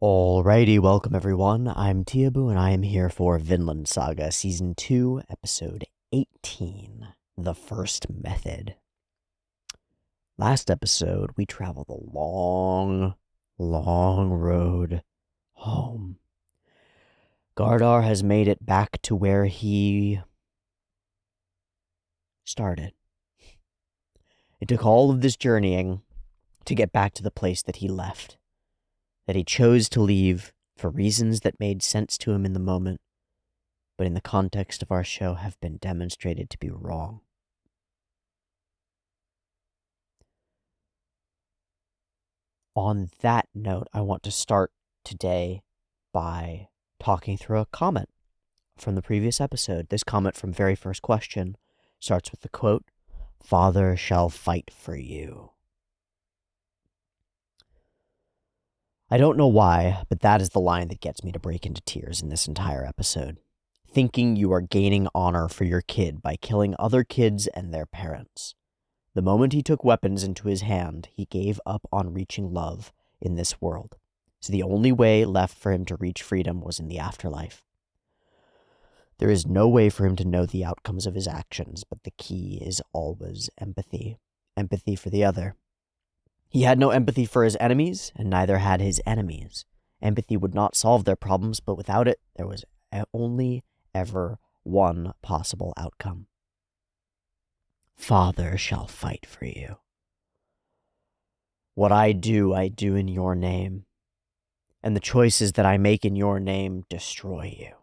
Alrighty, welcome everyone. I'm Teeaboo and I am here for Vinland Saga Season 2, Episode 18, The First Method. Last episode, we traveled a long road home. Gardar has made it back to where he started. It took all of this journeying to get back to the place that he left. That he chose to leave for reasons that made sense to him in the moment, but in the context of our show have been demonstrated to be wrong. On that note, I want to start today by talking through a comment from the previous episode. This comment from very first question starts with the quote, "Father shall fight for you." I don't know why, but that is the line that gets me to break into tears in this entire episode. Thinking you are gaining honor for your kid by killing other kids and their parents. The moment he took weapons into his hand, he gave up on reaching love in this world. So the only way left for him to reach freedom was in the afterlife. There is no way for him to know the outcomes of his actions, but the key is always empathy. Empathy for the other. He had no empathy for his enemies, and neither had his enemies. Empathy would not solve their problems, but without it, there was only ever one possible outcome. Father shall fight for you. What I do in your name, and the choices that I make in your name destroy you.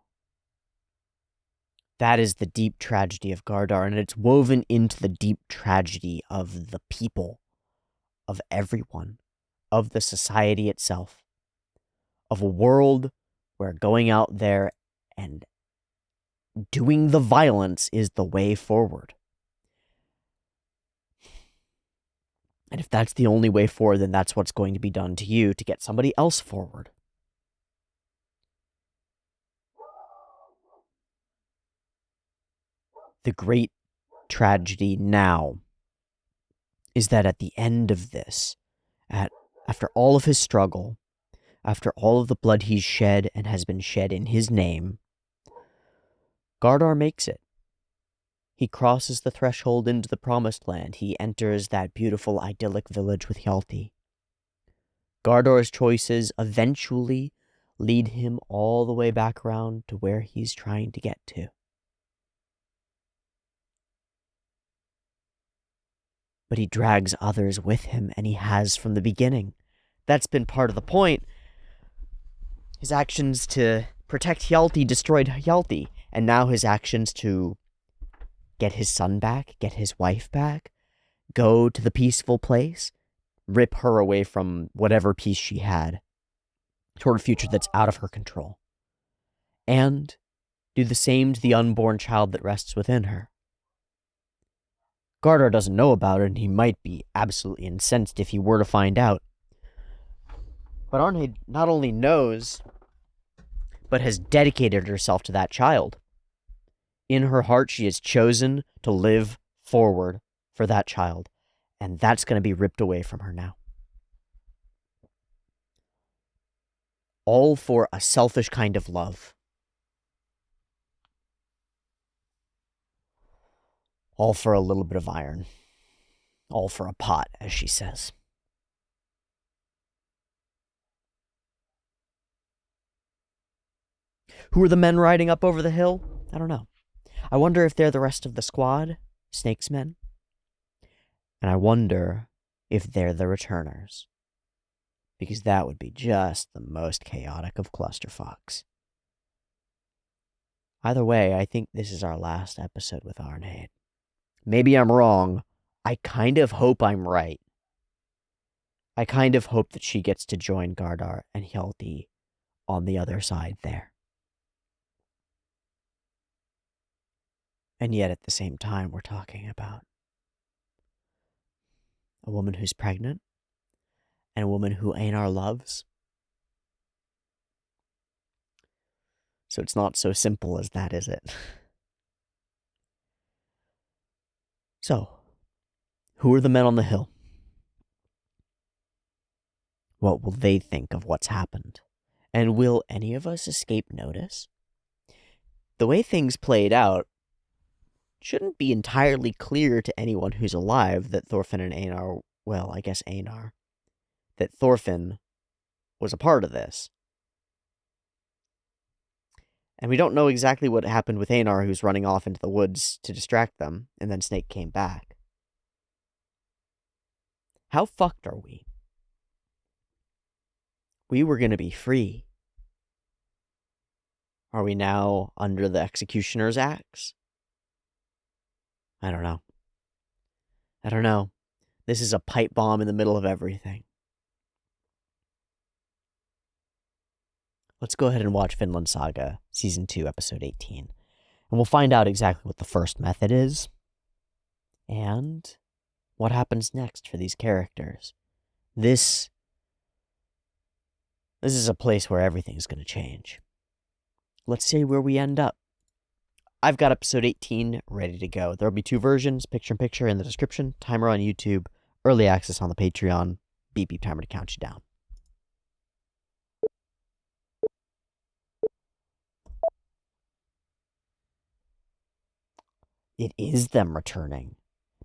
That is the deep tragedy of Gardar, and it's woven into the deep tragedy of the people. Of everyone, of the society itself, of a world where going out there and doing the violence is the way forward. And if that's the only way forward, then that's what's going to be done to you to get somebody else forward. The great tragedy now is that at the end of this, after all of his struggle, after all of the blood he's shed and has been shed in his name, Gardar makes it. He crosses the threshold into the promised land. He enters that beautiful idyllic village with Hjalti. Gardar's choices eventually lead him all the way back around to where he's trying to get to. But he drags others with him, and he has from the beginning. That's been part of the point. His actions to protect Hjalti destroyed Hjalti, and now his actions to get his son back, get his wife back, go to the peaceful place, rip her away from whatever peace she had, toward a future that's out of her control, and do the same to the unborn child that rests within her. Gardar doesn't know about it, and he might be absolutely incensed if he were to find out. But Arnheid not only knows, but has dedicated herself to that child. In her heart, she has chosen to live forward for that child, and that's going to be ripped away from her now. All for a selfish kind of love. All for a little bit of iron. All for a pot, as she says. Who are the men riding up over the hill? I don't know. I wonder if they're the rest of the squad, Snake's men. And I wonder if they're the returners. Because that would be just the most chaotic of clusterfucks. Either way, I think this is our last episode with Arnheid. Maybe I'm wrong. I kind of hope I'm right. I kind of hope that she gets to join Gardar and Hjalti on the other side there. And yet at the same time, we're talking about a woman who's pregnant and a woman who Einar loves. So it's not so simple as that, is it? So, who are the men on the hill? What will they think of what's happened? And will any of us escape notice? The way things played out shouldn't be entirely clear to anyone who's alive that Thorfinn and Einar, well, I guess Einar, that Thorfinn was a part of this. And we don't know exactly what happened with Einar, who's running off into the woods to distract them, and then Snake came back. How fucked are we? We were going to be free. Are we now under the executioner's axe? I don't know. This is a pipe bomb in the middle of everything. Let's go ahead and watch Vinland Saga, Season 2, Episode 18. And we'll find out exactly what the first method is. And what happens next for these characters. This is a place where everything's going to change. Let's see where we end up. I've got episode 18 ready to go. There'll be 2 versions, picture-in-picture in the description, timer on YouTube, early access on the Patreon, beep beep timer to count you down. It is them returning.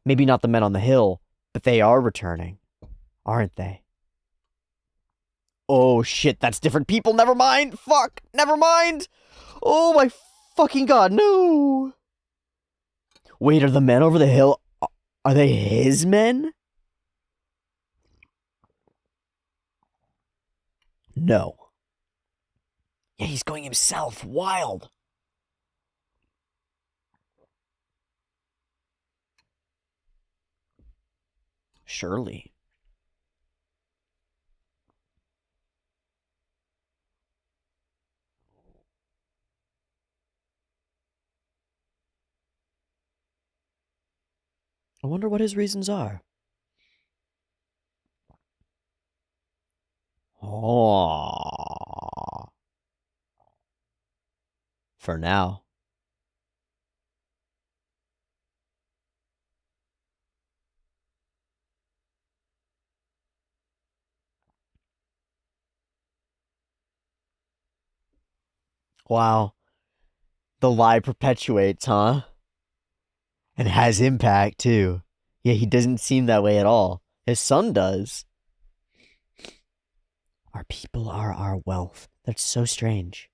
Maybe not the men on the hill, but they are returning, aren't they? Oh shit, that's different people, never mind! Fuck, never mind! Oh my fucking god, no! Wait, are the men over the hill, are they his men? No. Yeah, he's going himself, wild. Surely. I wonder what his reasons are. Oh. For now. Wow. The lie perpetuates, huh? And has impact, too. Yeah, he doesn't seem that way at all. His son does. Our people are our wealth. That's so strange.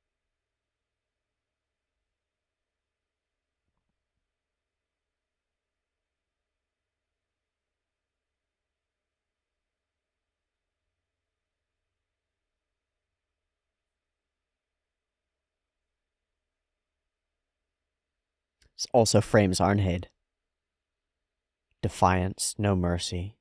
This also frames Arnheid. Defiance, no mercy.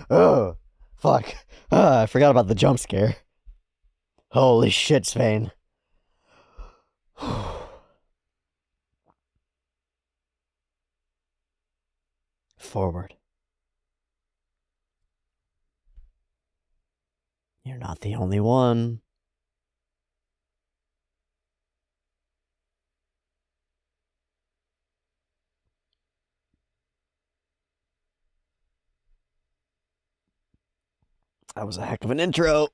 Oh, fuck. I forgot about the jump scare. Holy shit, Svein. Forward. You're not the only one. That was a heck of an intro.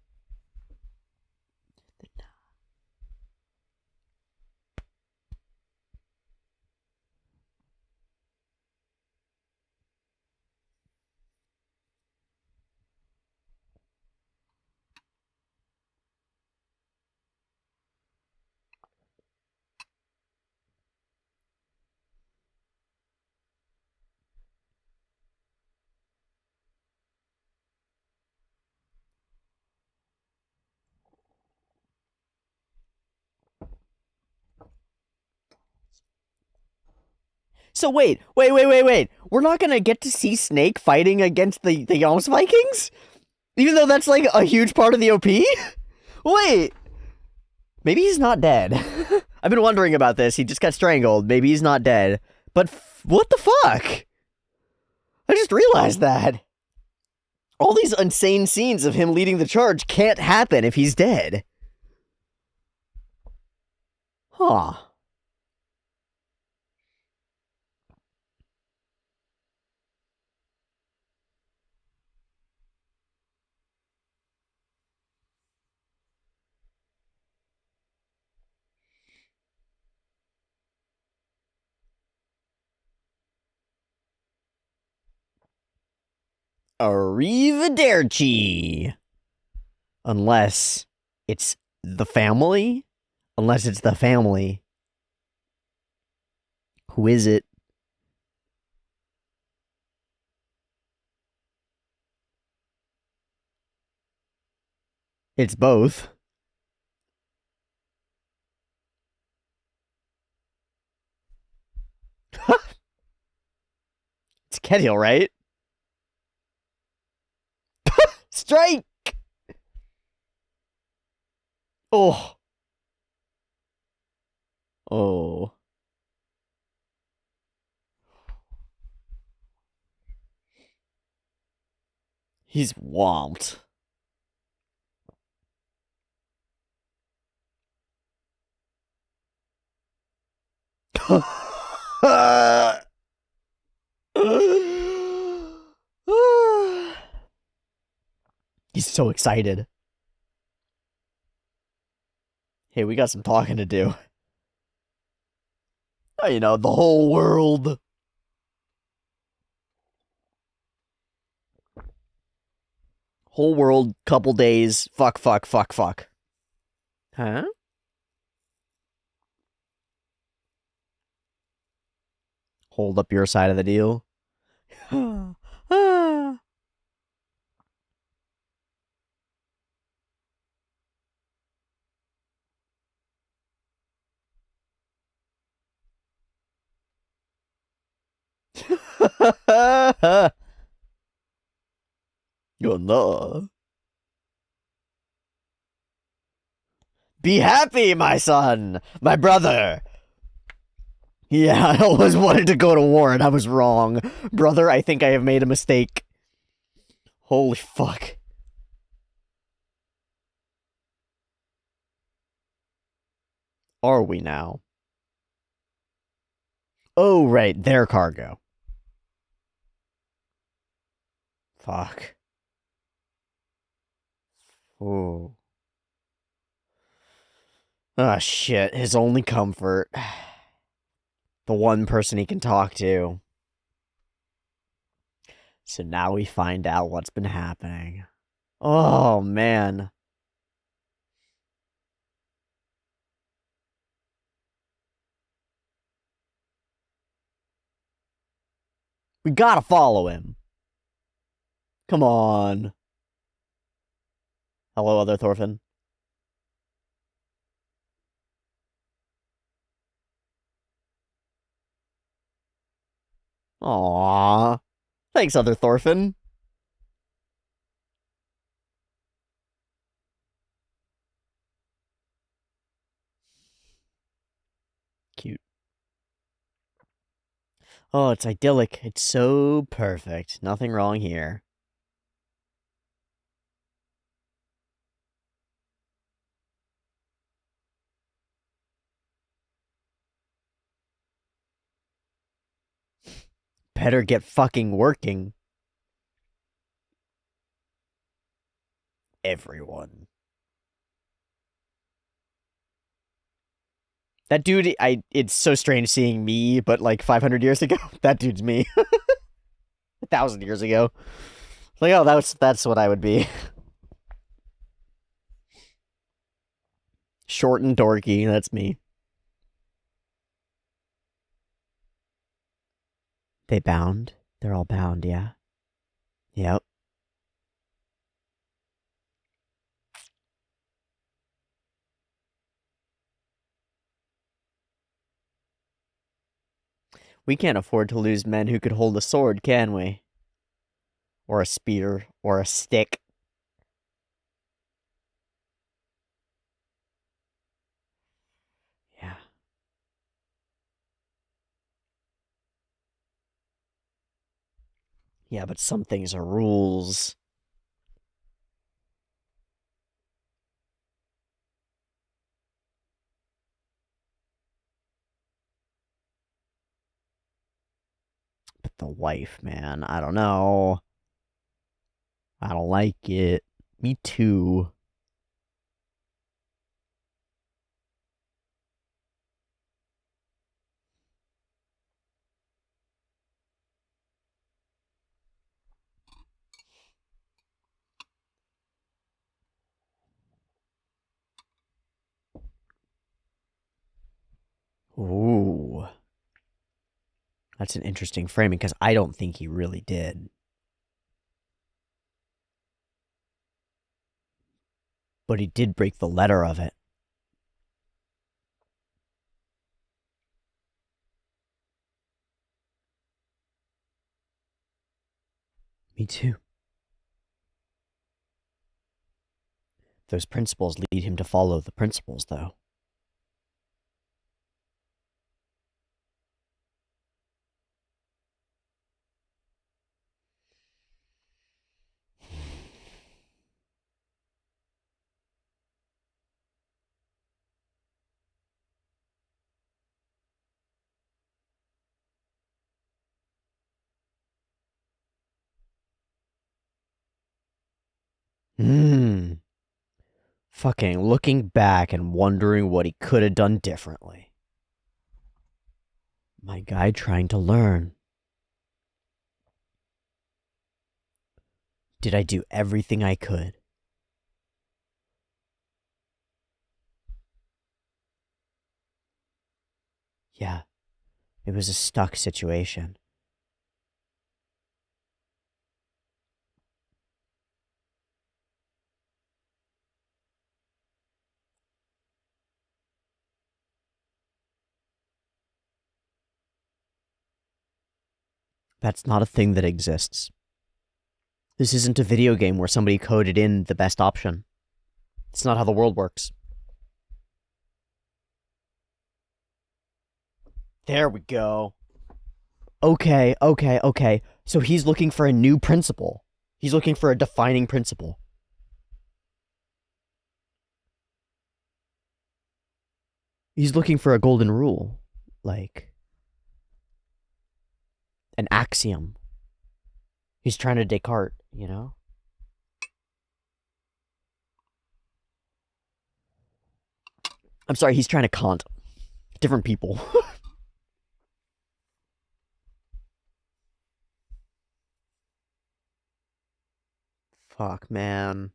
So wait. We're not gonna get to see Snake fighting against the Yoms Vikings? Even though that's like a huge part of the OP? Wait. Maybe he's not dead. I've been wondering about this. He just got strangled. Maybe he's not dead. But what the fuck? I just realized that. All these insane scenes of him leading the charge can't happen if he's dead. Huh. Arrivederci. Unless it's the family. Unless it's the family. Who is it? It's both. It's Ketil, right? Strike! Oh. Oh. He's whomped. He's so excited. Hey, we got some talking to do. Oh, you know, the whole world. Whole world, couple days. Fuck, fuck, fuck, fuck. Huh? Hold up your side of the deal. No. Be happy, my son, my brother. Yeah, I always wanted to go to war and I was wrong. Brother, I think I have made a mistake. Holy fuck. Are we now? Oh, right, their cargo. Fuck. Oh. Ah, shit. His only comfort. The one person he can talk to. So now we find out what's been happening. Oh, man. We gotta follow him. Come on. Hello, other Thorfinn. Aww. Thanks, other Thorfinn. Cute. Oh, it's idyllic. It's so perfect. Nothing wrong here. Better get fucking working. Everyone. That dude, it's so strange seeing me, but like 500 years ago, that dude's me. 1,000 years ago. Like, oh, that's what I would be. Short and dorky, that's me. They bound? They're all bound, yeah. Yep. We can't afford to lose men who could hold a sword, can we? Or a spear, or a stick. Yeah. Yeah, but some things are rules. But the wife, man, I don't know. I don't like it. Me too. Ooh. That's an interesting framing, because I don't think he really did. But he did break the letter of it. Me too. Those principles lead him to follow the principles, though. Fucking looking back and wondering what he could have done differently. My guy trying to learn. Did I do everything I could? Yeah, it was a stuck situation. That's not a thing that exists. This isn't a video game where somebody coded in the best option. It's not how the world works. There we go. Okay. So he's looking for a new principle. He's looking for a defining principle. He's looking for a golden rule. Like an axiom. He's trying to Descartes, you know? I'm sorry, he's trying to Kant. Different people. Fuck, man.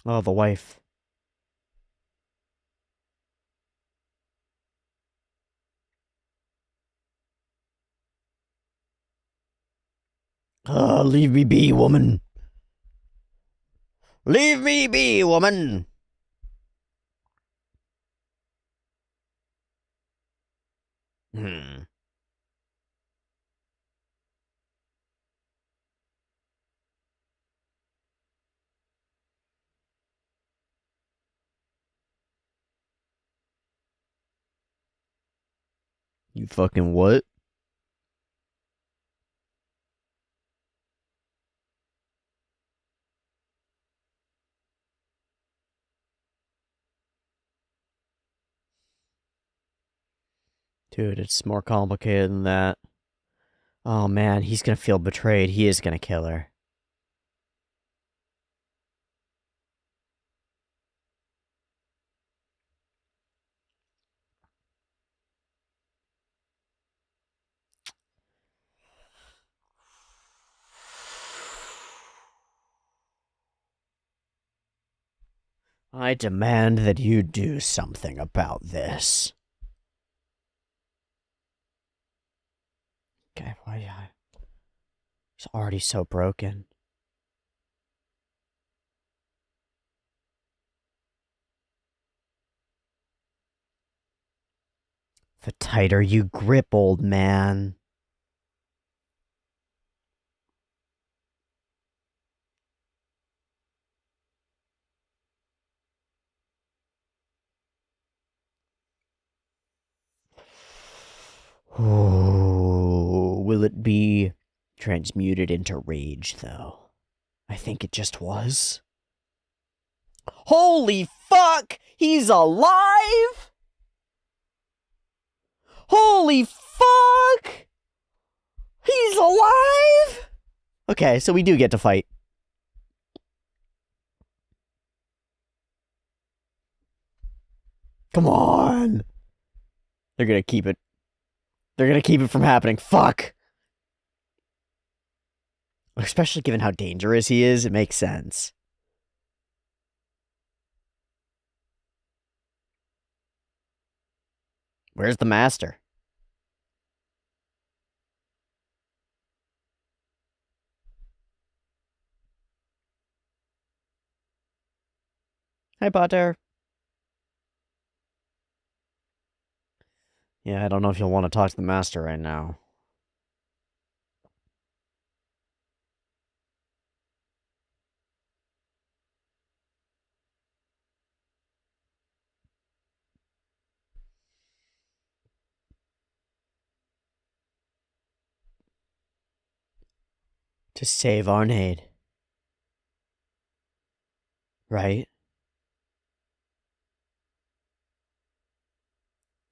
Oh, the wife. Leave me be, woman. Leave me be, woman. You fucking what? Dude, it's more complicated than that. Oh man, he's gonna feel betrayed. He is gonna kill her. I demand that you do something about this. Okay, why? He's already so broken. The tighter you grip, old man. Oh, will it be transmuted into rage, though? I think it just was. Holy fuck! He's alive? Holy fuck! He's alive? Okay, so we do get to fight. Come on! They're gonna keep it. They're gonna keep it from happening. Fuck! Especially given how dangerous he is, it makes sense. Where's the master? Hi, Potter. Yeah, I don't know if you'll want to talk to the master right now. To save Arnheid. Right?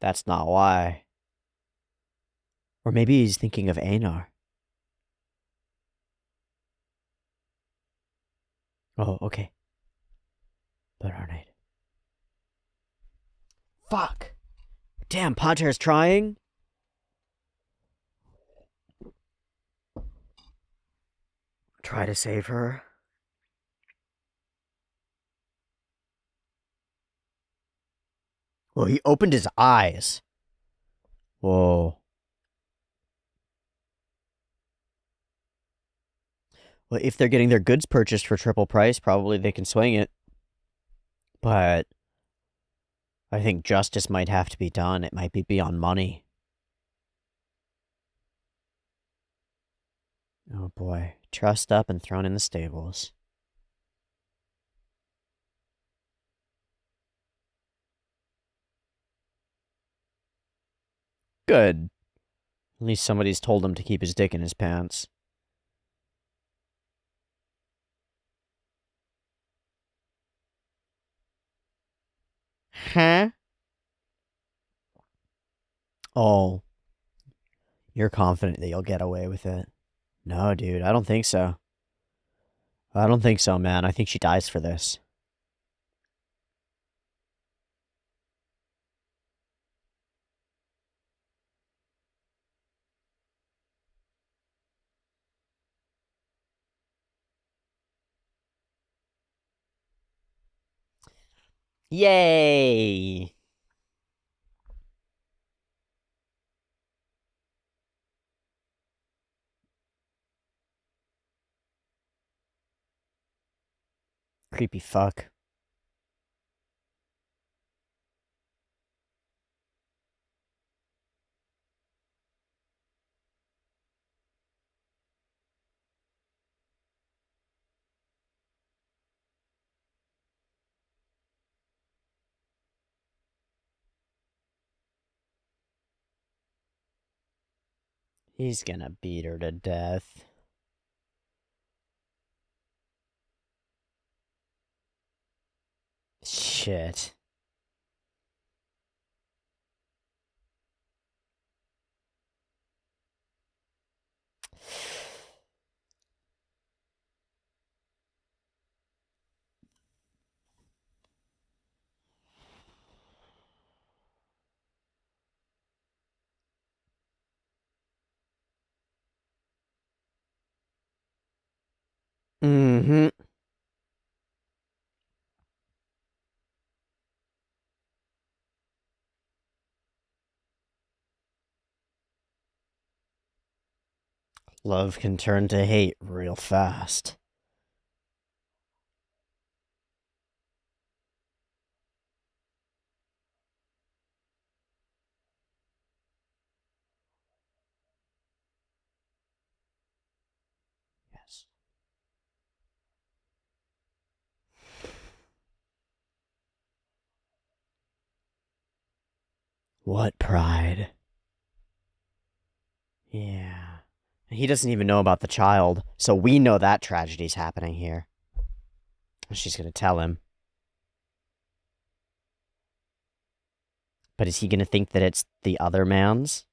That's not why. Or maybe he's thinking of Einar. Oh, okay. But Arnheid. Fuck! Damn, Potter's trying? Try to save her? Well, he opened his eyes. Whoa. Well, if they're getting their goods purchased for triple price, probably they can swing it. But I think justice might have to be done. It might be beyond money. Oh boy. Trussed up and thrown in the stables. Good. At least somebody's told him to keep his dick in his pants. Huh? Oh. You're confident that you'll get away with it. No, dude, I don't think so. I don't think so, man. I think she dies for this. Yay! Creepy fuck. He's gonna beat her to death. Shit. Mm-hmm. Love can turn to hate real fast. Yes. What pride? Yeah. He doesn't even know about the child, so we know that tragedy's happening here. She's gonna tell him. But is he gonna think that it's the other man's?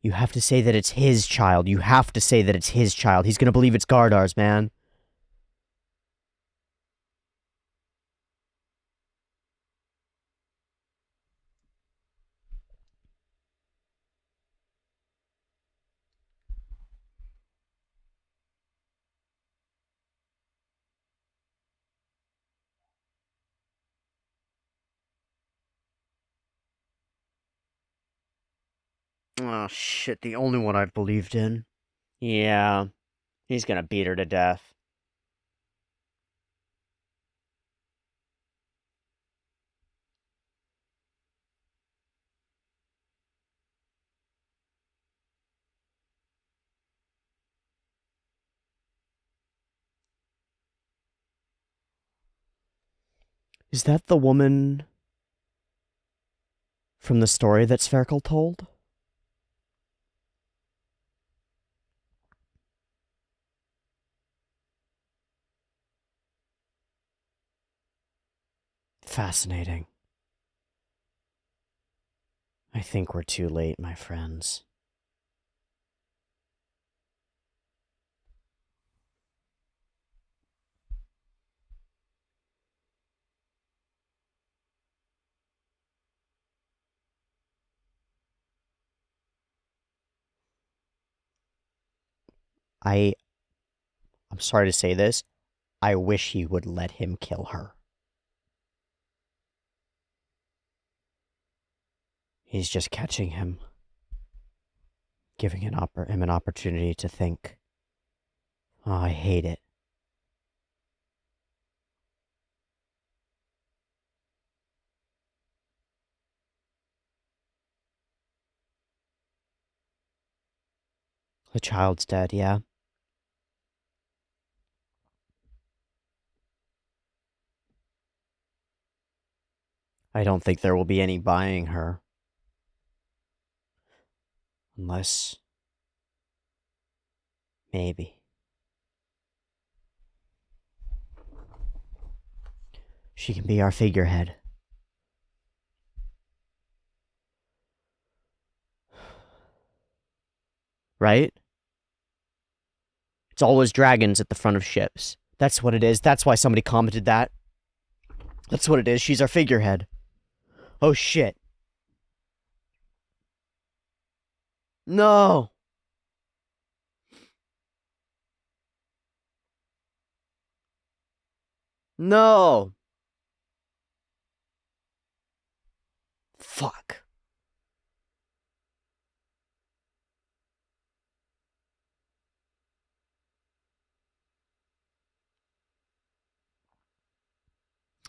You have to say that it's his child. You have to say that it's his child. He's gonna believe it's Gardar's, man. Oh, shit, the only one I've believed in. Yeah, he's gonna beat her to death. Is that the woman from the story that Sverkel told? Fascinating. I think we're too late, my friends. I'm sorry to say this. I wish he would let him kill her. He's just catching him. Giving him an opportunity to think. Oh, I hate it. The child's dead, yeah. I don't think there will be any buying her. Unless... maybe. She can be our figurehead. Right? It's always dragons at the front of ships. That's what it is. That's why somebody commented that. That's what it is. She's our figurehead. Oh, shit. No. No. Fuck.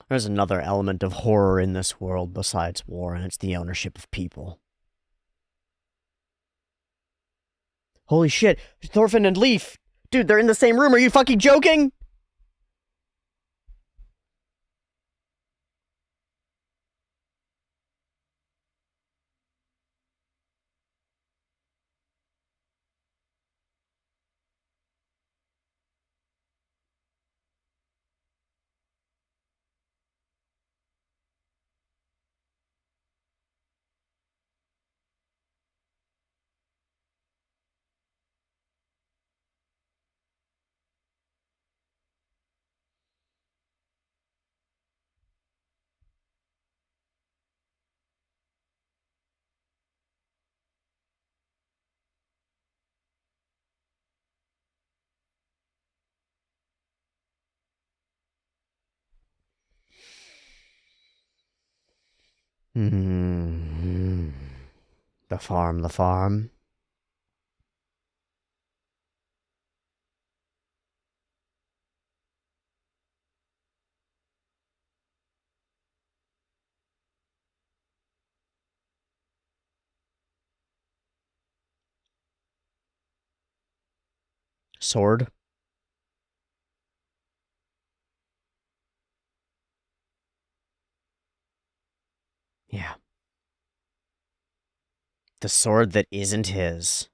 There's another element of horror in this world besides war, and it's the ownership of people. Holy shit, Thorfinn and Leif! Dude, they're in the same room, are you fucking joking? The farm. Sword. Yeah. The sword that isn't his.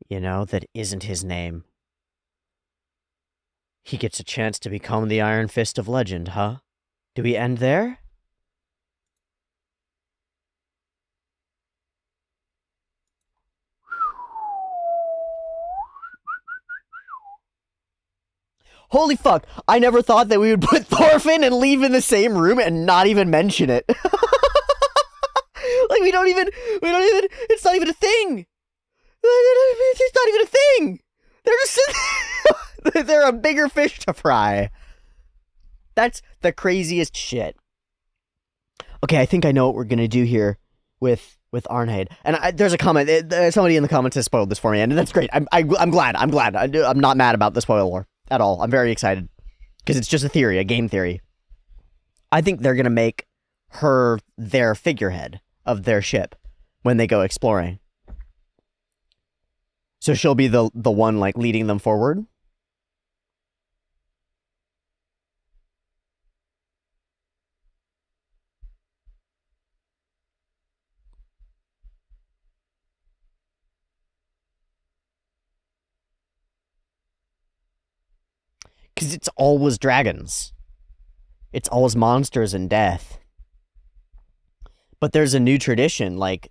You know, that isn't his name. He gets a chance to become the Iron Fist of Legend, huh? Do we end there? Holy fuck, I never thought that we would put Thorfinn and Leif in the same room and not even mention it. Like, we don't even, it's not even a thing. It's not even a thing. They're just, they're a bigger fish to fry. That's the craziest shit. Okay, I think I know what we're gonna do here with with Arnheid. And there's a comment. Somebody in the comments has spoiled this for me, and that's great. I'm glad. I'm not mad about the spoiler at all. I'm very excited because it's just a theory, a game theory. I think they're gonna make her their figurehead of their ship when they go exploring. So she'll be the one like leading them forward. Because it's always dragons. It's always monsters and death. But there's a new tradition, like,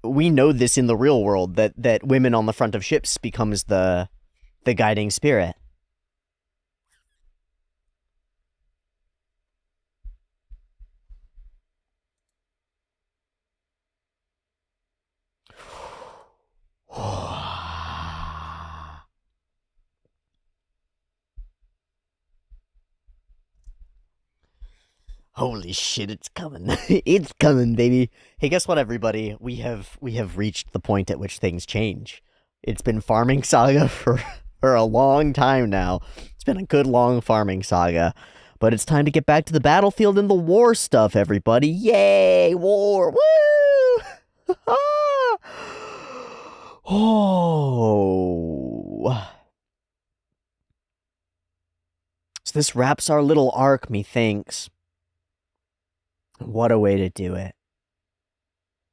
we know this in the real world, that women on the front of ships becomes the guiding spirit. Holy shit, it's coming. It's coming, baby. Hey, guess what, everybody? We have reached the point at which things change. It's been farming saga for a long time now. It's been a good long farming saga. But it's time to get back to the battlefield and the war stuff, everybody. Yay, war. Woo! Oh. So this wraps our little arc, methinks. What a way to do it.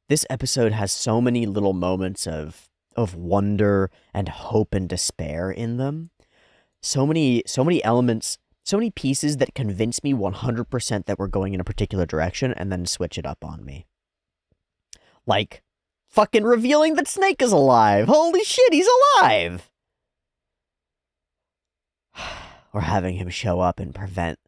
This episode has so many little moments of wonder and hope and despair in them. So many elements, so many pieces that convince me 100% that we're going in a particular direction and then switch it up on me. Like, fucking revealing that Snake is alive. Holy shit, he's alive! Or having him show up and prevent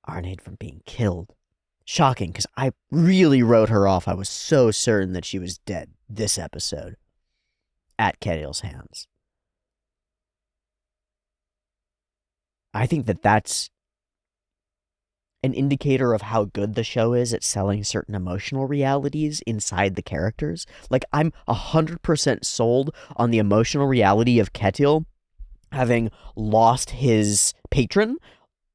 Arnheid from being killed. Shocking, because I really wrote her off. I was so certain that she was dead this episode at Ketil's hands. I think that that's an indicator of how good the show is at selling certain emotional realities inside the characters. Like, I'm 100% sold on the emotional reality of Ketil having lost his patron,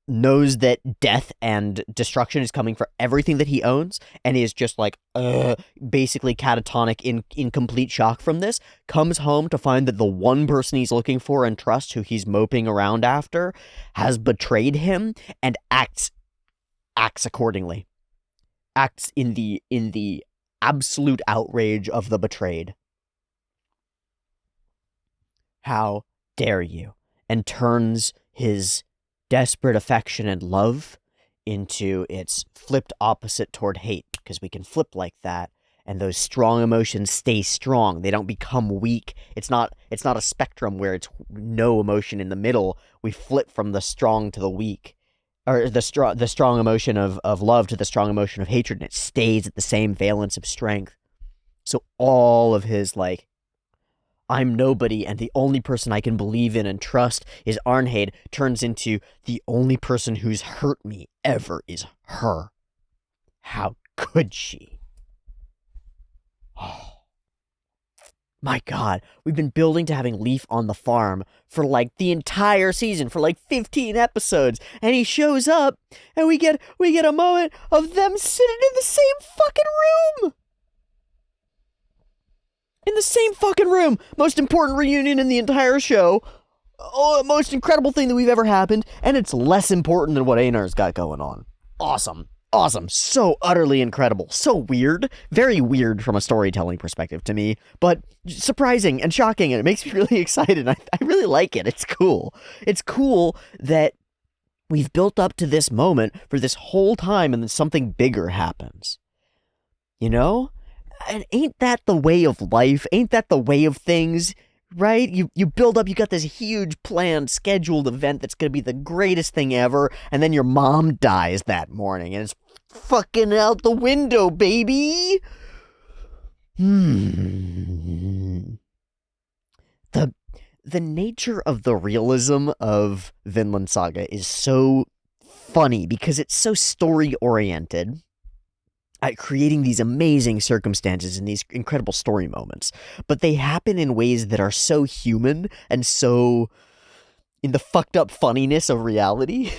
knows that death and destruction is coming for everything that he owns, and is just like, basically catatonic in complete shock from this, comes home to find that the one person he's looking for and trusts, who he's moping around after, has betrayed him, and acts accordingly. Acts in the absolute outrage of the betrayed. How dare you? And turns his desperate affection and love into its flipped opposite toward hate, because we can flip like that, and those strong emotions stay strong. They don't become weak. It's not a spectrum where it's no emotion in the middle. We flip from the strong to the weak, or the strong emotion of love to the strong emotion of hatred, and it stays at the same valence of strength. So all of his, like, I'm nobody, and the only person I can believe in and trust is Arnheid, turns into the only person who's hurt me ever is her. How could she? Oh. My God, we've been building to having Leif on the farm for like the entire season, for like 15 episodes, and he shows up, and we get a moment of them sitting in the same fucking room! In the same fucking room! Most important reunion in the entire show. Oh, most incredible thing that we've ever happened. And it's less important than what Einar's got going on. Awesome. Awesome. So utterly incredible. So weird. Very weird from a storytelling perspective to me. But surprising and shocking. And it makes me really excited. I really like it. It's cool. It's cool that we've built up to this moment for this whole time, and then something bigger happens. You know? And ain't that the way of life? Ain't that the way of things, right? You build up, you got this huge planned, scheduled event that's going to be the greatest thing ever, and then your mom dies that morning, and it's fucking out the window, baby! The nature of the realism of Vinland Saga is so funny, because it's so story-oriented. at creating these amazing circumstances and these incredible story moments, but they happen in ways that are so human and so in the fucked up funniness of reality.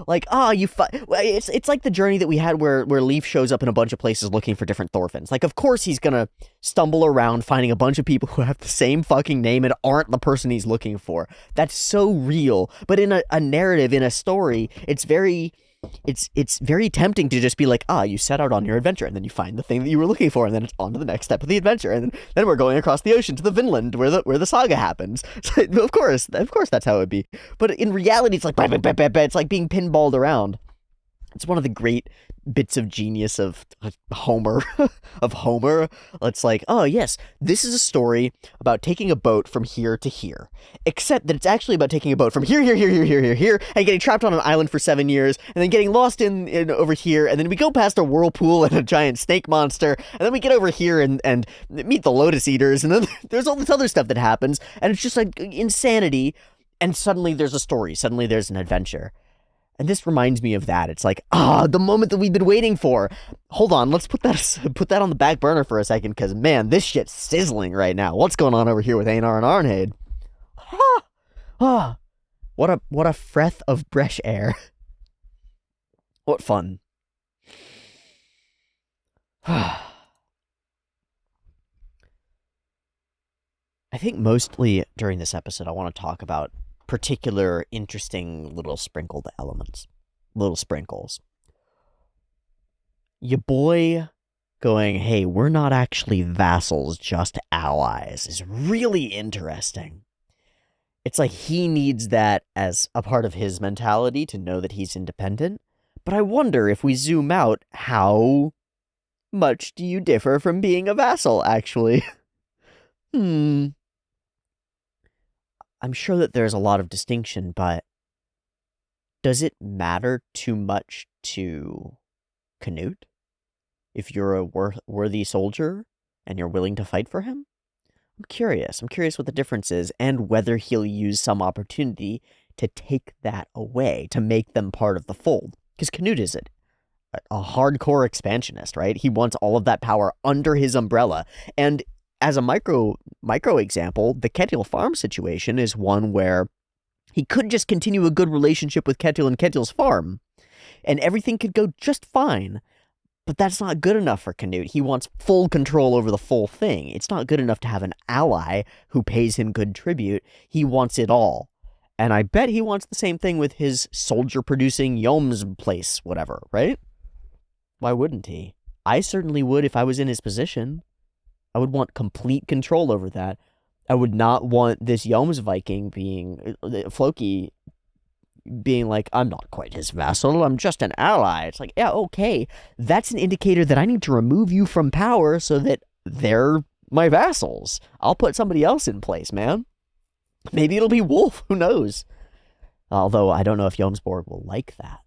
Like, it's like the journey that we had where Leif shows up in a bunch of places looking for different Thorfinns. Like, of course he's gonna stumble around finding a bunch of people who have the same fucking name and aren't the person he's looking for. That's so real. But in a narrative, in a story, it's very tempting to just be like, you set out on your adventure, and then you find the thing that you were looking for, and then it's on to the next step of the adventure, and then we're going across the ocean to the Vinland where the saga happens. So, of course that's how it would be. But in reality, it's like it's like being pinballed around. It's one of the great bits of genius of Homer. It's like, oh yes, this is a story about taking a boat from here to here. Except that it's actually about taking a boat from here, and getting trapped on an island for 7 years, and then getting lost in over here, and then we go past a whirlpool and a giant snake monster, and then we get over here and meet the Lotus Eaters, and then there's all this other stuff that happens, and it's just like insanity, and suddenly there's a story, suddenly there's an adventure. And this reminds me of that. It's like, the moment that we've been waiting for. Hold on, let's put that on the back burner for a second, because, man, this shit's sizzling right now. What's going on over here with Einar and Arnheid? What a breath of fresh air. What fun. I think mostly during this episode I want to talk about particular interesting little sprinkled elements. Little sprinkles. Your boy going, hey, we're not actually vassals, just allies, is really interesting. It's like he needs that as a part of his mentality to know that he's independent. But I wonder, if we zoom out, how much do you differ from being a vassal, actually? I'm sure that there's a lot of distinction, but does it matter too much to Canute if you're a worthy soldier and you're willing to fight for him? I'm curious. I'm curious what the difference is and whether he'll use some opportunity to take that away, to make them part of the fold. Because Canute is a hardcore expansionist, right? He wants all of that power under his umbrella. And as a micro example, the Ketil farm situation is one where he could just continue a good relationship with Ketil and Ketil's farm, and everything could go just fine. But that's not good enough for Canute. He wants full control over the full thing. It's not good enough to have an ally who pays him good tribute. He wants it all. And I bet he wants the same thing with his soldier-producing Yom's place, whatever, right? Why wouldn't he? I certainly would if I was in his position. I would want complete control over that. I would not want this Yom's Viking being, Floki, being like, I'm not quite his vassal, I'm just an ally. It's like, yeah, okay, that's an indicator that I need to remove you from power so that they're my vassals. I'll put somebody else in place, man. Maybe it'll be Wolf, who knows? Although, I don't know if Jomsborg will like that.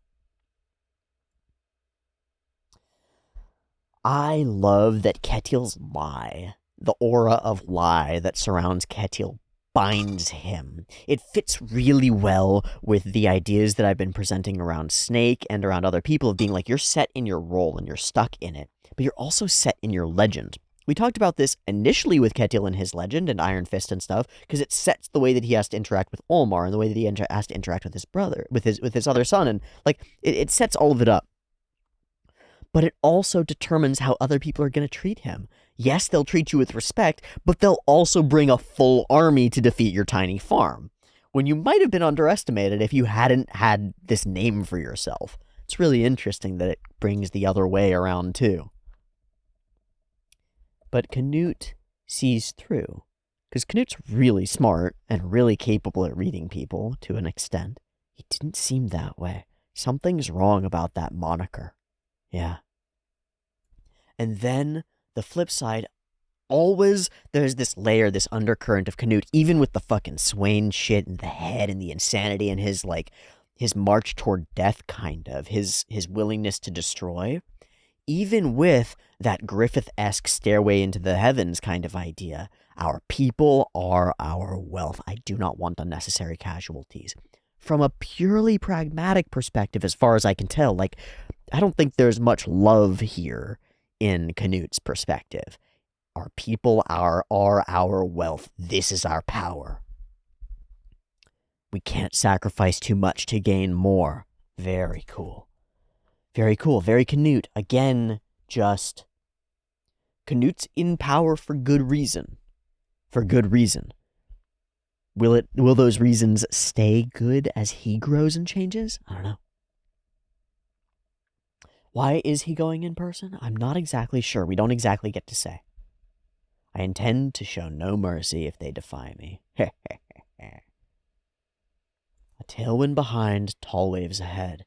I love that Ketil's lie, the aura of lie that surrounds Ketil, binds him. It fits really well with the ideas that I've been presenting around Snake and around other people of being like, you're set in your role and you're stuck in it, but you're also set in your legend. We talked about this initially with Ketil and his legend and Iron Fist and stuff, because it sets the way that he has to interact with Olmar and the way that he has to interact with his brother, with his other son, and like it sets all of it up. But it also determines how other people are going to treat him. Yes, they'll treat you with respect, but they'll also bring a full army to defeat your tiny farm, when you might have been underestimated if you hadn't had this name for yourself. It's really interesting that it brings the other way around too. But Canute sees through, because Canute's really smart and really capable at reading people to an extent. He didn't seem that way. Something's wrong about that moniker. Yeah. And then the flip side, always there's this layer, this undercurrent of Canute, even with the fucking Swain shit and the head and the insanity and his march toward death, kind of, his willingness to destroy, even with that Griffith-esque stairway into the heavens kind of idea. Our people are our wealth. I do not want unnecessary casualties. from a purely pragmatic perspective, as far as I can tell, like, I don't think there's much love here in Canute's perspective. Our people are our wealth. This is our power. We can't sacrifice too much to gain more. Very cool. Very cool. Very Canute. Again, just Canute's in power for good reason. For good reason. Will those reasons stay good as he grows and changes? I don't know. Why is he going in person? I'm not exactly sure. We don't exactly get to say. I intend to show no mercy if they defy me. A tailwind behind, tall waves ahead.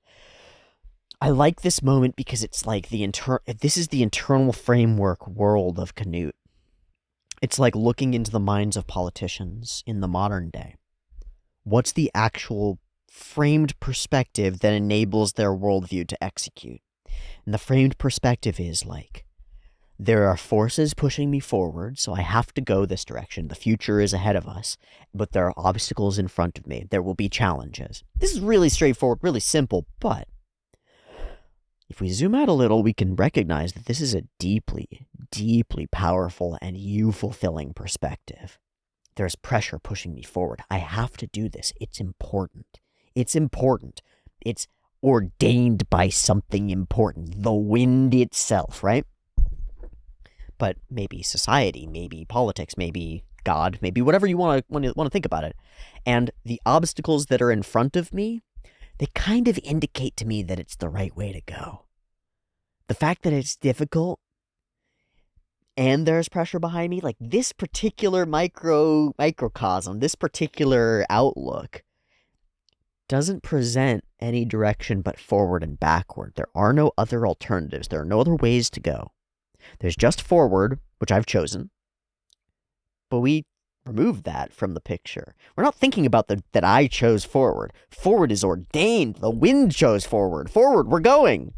I like this moment because it's like this is the internal framework world of Canute. It's like looking into the minds of politicians in the modern day. What's the actual framed perspective that enables their worldview to execute? And the framed perspective is like, there are forces pushing me forward, so I have to go this direction. The future is ahead of us, but there are obstacles in front of me. There will be challenges. This is really straightforward, really simple, but if we zoom out a little, we can recognize that this is a deeply, deeply powerful and you-fulfilling perspective. There's pressure pushing me forward. I have to do this. It's important. It's important. It's ordained by something important. The wind itself, right? But maybe society, maybe politics, maybe God, maybe whatever you want to think about it. And the obstacles that are in front of me, they kind of indicate to me that it's the right way to go. The fact that it's difficult and there's pressure behind me, like this particular microcosm, this particular outlook doesn't present any direction but forward and backward. There are no other alternatives. There are no other ways to go. There's just forward, which I've chosen, but we removed that from the picture. We're not thinking about that I chose forward. Forward is ordained. The wind chose forward. Forward, we're going.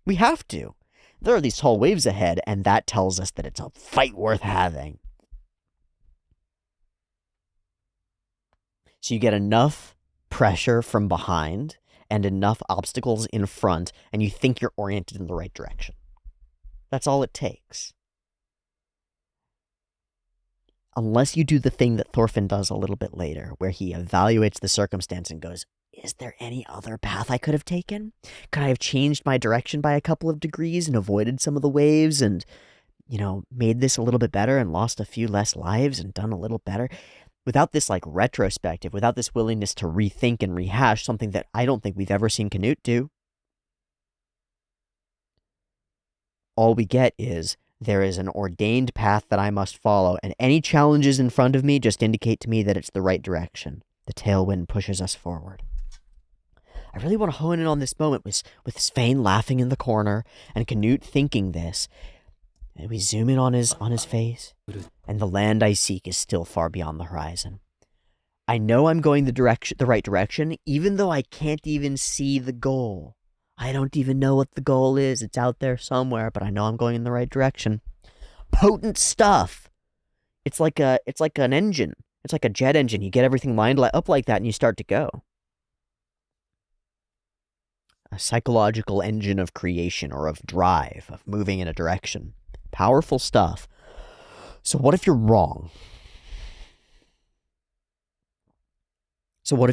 We have to. There are these tall waves ahead, and that tells us that it's a fight worth having. So you get enough pressure from behind and enough obstacles in front, and you think you're oriented in the right direction. That's all it takes. Unless you do the thing that Thorfinn does a little bit later, where he evaluates the circumstance and goes, is there any other path I could have taken? Could I have changed my direction by a couple of degrees and avoided some of the waves and, made this a little bit better and lost a few less lives and done a little better? Without this, retrospective, without this willingness to rethink and rehash something that I don't think we've ever seen Canute do, all we get is there is an ordained path that I must follow, and any challenges in front of me just indicate to me that it's the right direction. The tailwind pushes us forward. I really want to hone in on this moment with Svein laughing in the corner and Canute thinking this. And we zoom in on his face, and the land I seek is still far beyond the horizon. I know I'm going the right direction, even though I can't even see the goal. I don't even know what the goal is. It's out there somewhere, but I know I'm going in the right direction. Potent stuff. It's like an engine. It's like a jet engine. You get everything lined up like that and you start to go. A psychological engine of creation or of drive, of moving in a direction. Powerful stuff. So what if you're wrong? What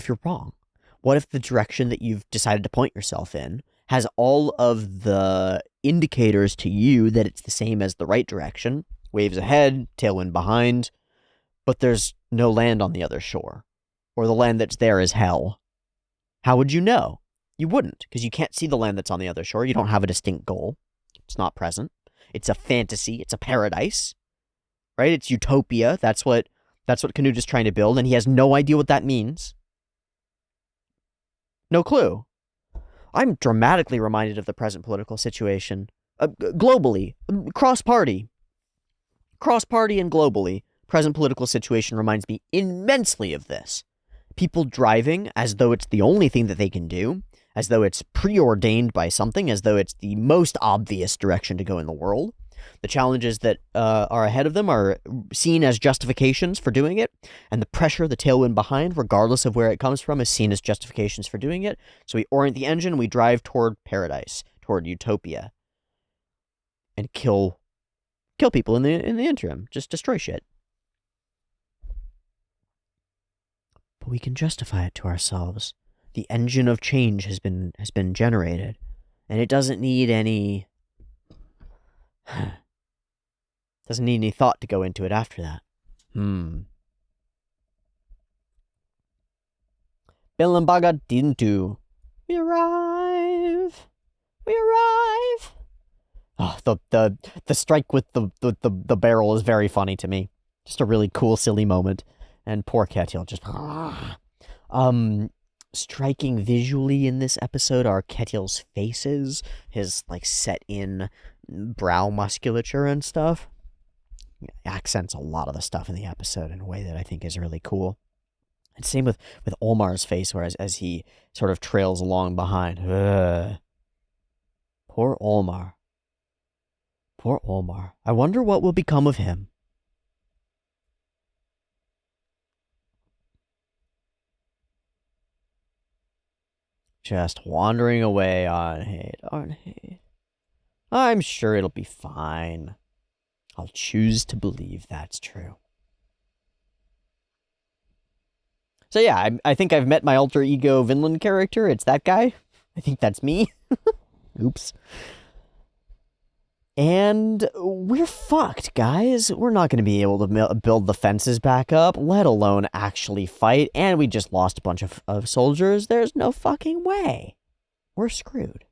if the direction that you've decided to point yourself in has all of the indicators to you that it's the same as the right direction? Waves ahead, tailwind behind, but there's no land on the other shore. Or the land that's there is hell. How would you know? You wouldn't, because you can't see the land that's on the other shore. You don't have a distinct goal. It's not present. It's a fantasy. It's a paradise. Right? It's utopia. That's what Canute is trying to build, and he has no idea what that means. No clue. I'm dramatically reminded of the present political situation. Globally. Cross-party and globally. Present political situation reminds me immensely of this. People driving as though it's the only thing that they can do, as though it's preordained by something, as though it's the most obvious direction to go in the world, The challenges that are ahead of them are seen as justifications for doing it, and the pressure, the tailwind behind, regardless of where it comes from, is seen as justifications for doing it. So we orient the engine, and we drive toward paradise, toward utopia, and kill people in the interim. Just destroy shit. But we can justify it to ourselves. The engine of change has been generated, and it doesn't need any thought to go into it after that. Vinland Saga didn't do. We arrive. Oh, the strike with the barrel is very funny to me. Just a really cool, silly moment. And poor Ketil just... striking visually in this episode are Ketil's faces, his, like, set-in brow musculature and stuff. It accents a lot of the stuff in the episode in a way that I think is really cool. And same with Olmar's face, whereas as he sort of trails along behind. Poor Olmar. Poor Olmar. I wonder what will become of him. Just wandering away, Arnheid. I'm sure it'll be fine. I'll choose to believe that's true. So yeah, I think I've met my alter ego Vinland character. It's that guy. I think that's me. Oops. And we're fucked, guys. We're not going to be able to build the fences back up, let alone actually fight. And we just lost a bunch of soldiers. There's no fucking way. We're screwed.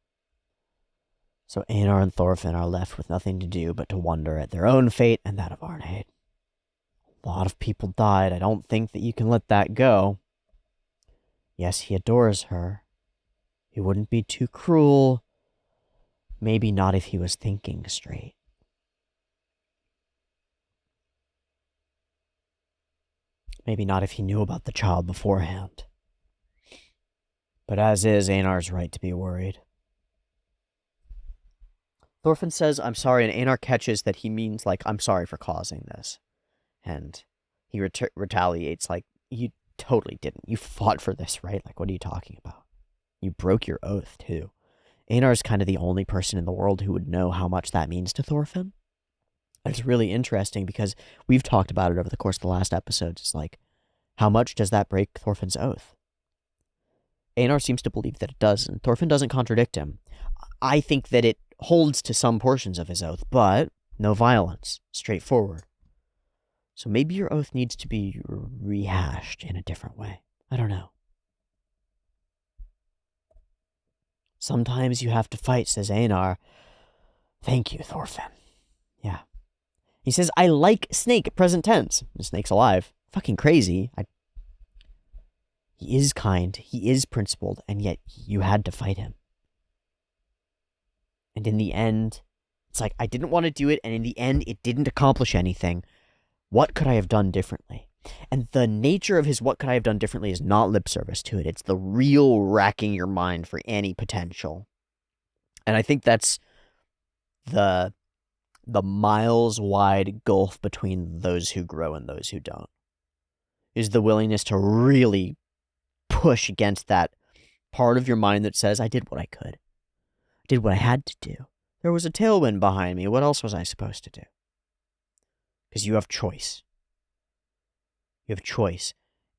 So Einar and Thorfinn are left with nothing to do but to wonder at their own fate and that of Arnheid. A lot of people died. I don't think that you can let that go. Yes, he adores her. He wouldn't be too cruel. Maybe not if he was thinking straight. Maybe not if he knew about the child beforehand. But as is, Einar's right to be worried. Thorfinn says, I'm sorry, and Einar catches that he means, like, I'm sorry for causing this. And he retaliates, like, you totally didn't. You fought for this, right? Like, what are you talking about? You broke your oath, too. Einar's kind of the only person in the world who would know how much that means to Thorfinn. It's really interesting because we've talked about it over the course of the last episodes. It's like, how much does that break Thorfinn's oath? Einar seems to believe that it does, and Thorfinn doesn't contradict him. I think that it holds to some portions of his oath, but no violence, straightforward. So maybe your oath needs to be rehashed in a different way. I don't know. Sometimes you have to fight, says Einar. Thank you, Thorfinn. Yeah. He says, I like Snake, present tense. The snake's alive. Fucking crazy. He is kind, he is principled, and yet you had to fight him. And in the end, it's like, I didn't want to do it, and in the end, it didn't accomplish anything. What could I have done differently? And the nature of his what could I have done differently is not lip service to it. It's the real racking your mind for any potential. And I think that's the miles-wide gulf between those who grow and those who don't. Is the willingness to really push against that part of your mind that says, I did what I could. I did what I had to do. There was a tailwind behind me. What else was I supposed to do? Because you have choice. You have choice.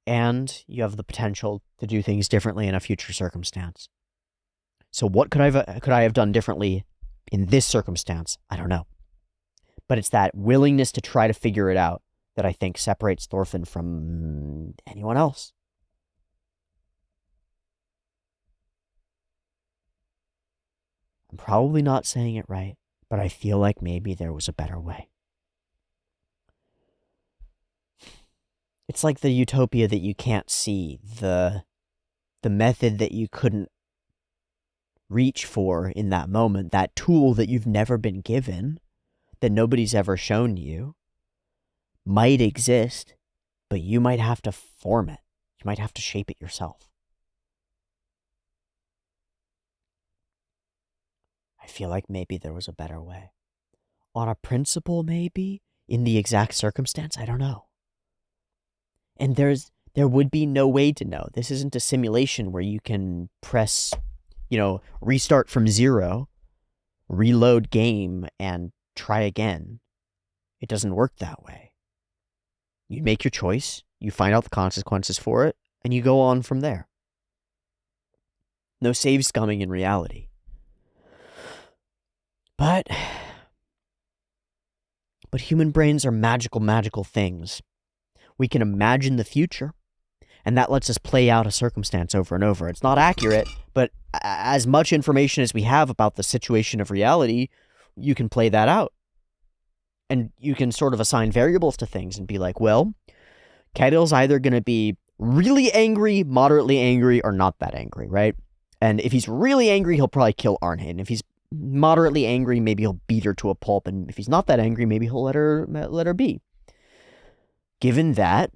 And you have the potential to do things differently in a future circumstance. So what could I have done differently in this circumstance? I don't know. But it's that willingness to try to figure it out that I think separates Thorfinn from anyone else. I'm probably not saying it right, but I feel like maybe there was a better way. It's like the utopia that you can't see, the method that you couldn't reach for in that moment, that tool that you've never been given, that nobody's ever shown you, might exist, but you might have to form it. You might have to shape it yourself. I feel like maybe there was a better way. On a principle, maybe? In the exact circumstance? I don't know. And there would be no way to know. This isn't a simulation where you can press, restart from zero, reload game, and try again. It doesn't work that way. You make your choice, you find out the consequences for it, and you go on from there. No save scumming in reality. But human brains are magical things. We can imagine the future, and that lets us play out a circumstance over and over. It's not accurate, but as much information as we have about the situation of reality, you can play that out. And you can sort of assign variables to things and be like, well, Ketil's either going to be really angry, moderately angry, or not that angry, right? And if he's really angry, he'll probably kill Arnheid. And if he's moderately angry, maybe he'll beat her to a pulp. And if he's not that angry, maybe he'll let her be. Given that,